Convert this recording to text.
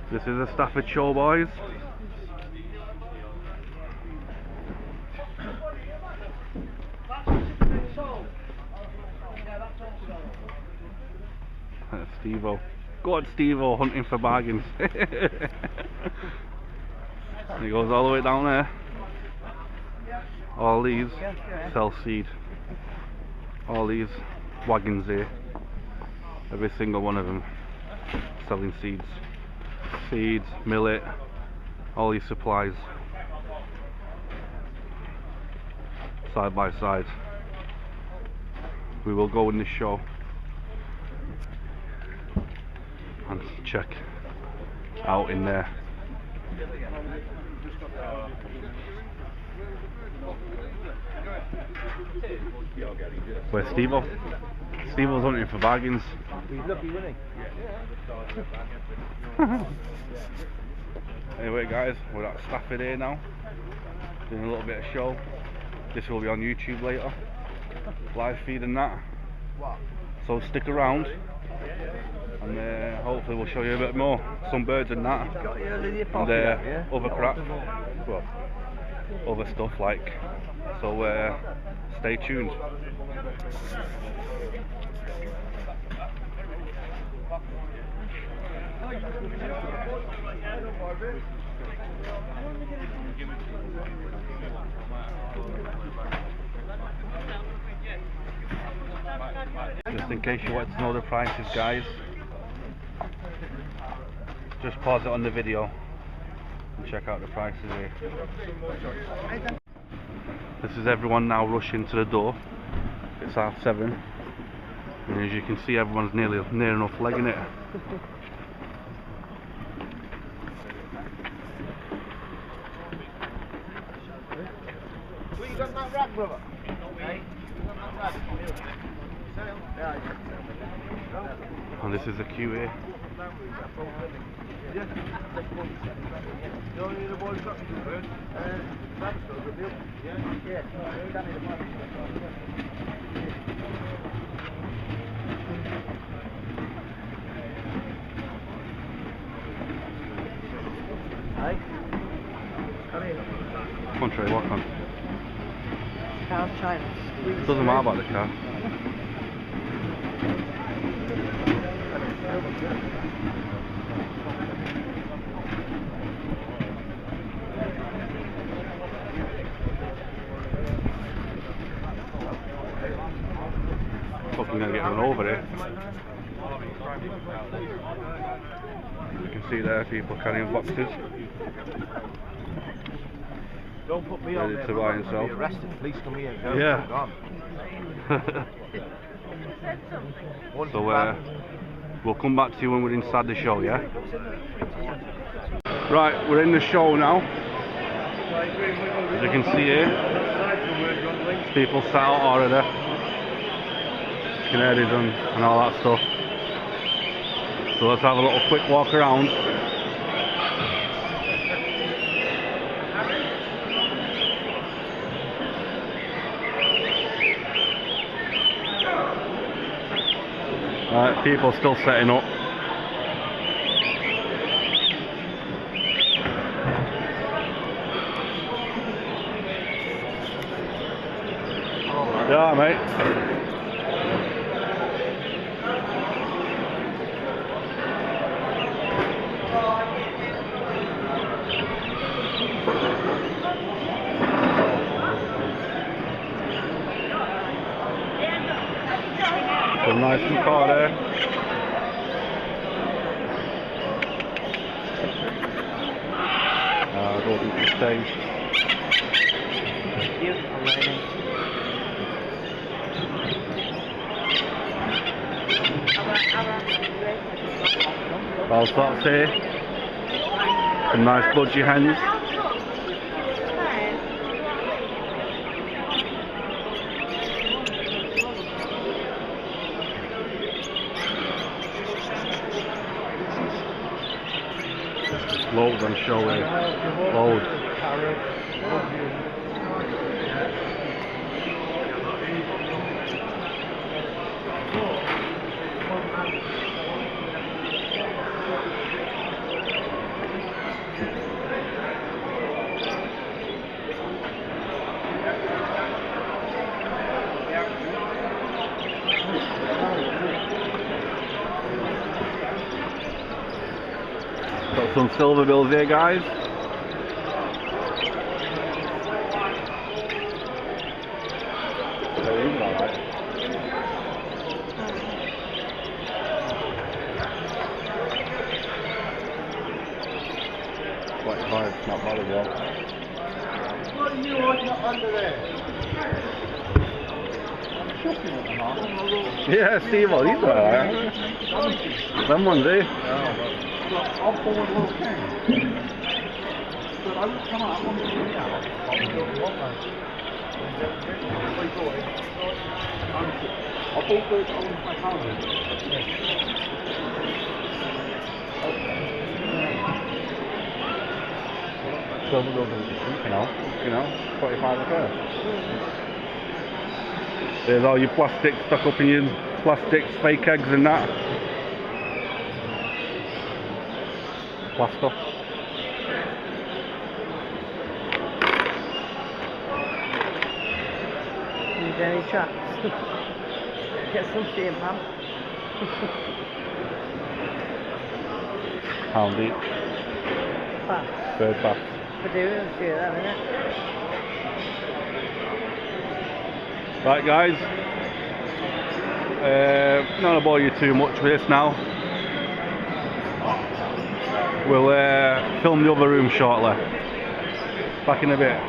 This is a Stafford show, boys. That's Steve-O. Go on, Steve-O, hunting for bargains. He goes all the way down there. All these sell seed. All these wagons here, every single one of them selling seeds. Seeds, millet, all these supplies. Side by side. We will go in this show and check out in there. Where's Steve-O? Steve-O's hunting for bargains. He's lucky, isn't he? Anyway guys, we're at Stafford here now, doing a little bit of show. This will be on YouTube later, live feed and that. So stick around and hopefully we'll show you a bit more, some birds and that, and other crap, well, other stuff like, so stay tuned. Just in case you want to know the prices, guys, just pause it on the video and check out the prices here. This is everyone now rushing to the door. It's 7:30, and as you can see, everyone's near enough legging it. You got that rag, brother? And this is the queue here. Contrary, what on? South China. Doesn't matter about the car. Fucking gonna get run over here. You can see there people carrying boxes. Don't put me on there. To buy and sell. Be arrested. Police come here and go. Yeah. So we'll come back to you when we're inside the show, yeah? Right, we're in the show now. As you can see here, people sat out already. Canaries and all that stuff. So let's have a little quick walk around. Right, people still setting up. Yeah, mate. Some nice and car there. Go to the stage. Beautiful lighting. All sorts here. Some nice budgie hens. Loads on show here. Loads. Got some silver bills here, guys. Not bad as well. What are you on under there? Yeah, Steve, well, he's alright. Them ones, eh? I'll forward little can. But I would come out, I want to see out. I'll put it on my calendar. Silver bills are cheap, you know, 25 a pair. There's all your plastic stuck up in your plastics, fake eggs and that. Plaster. Need any traps? Get some shit, man. Pound each. Fast. Third pack. For doing a few of them, innit? Right, guys. Not gonna bore you too much with this now. We'll film the other room shortly. Back in a bit.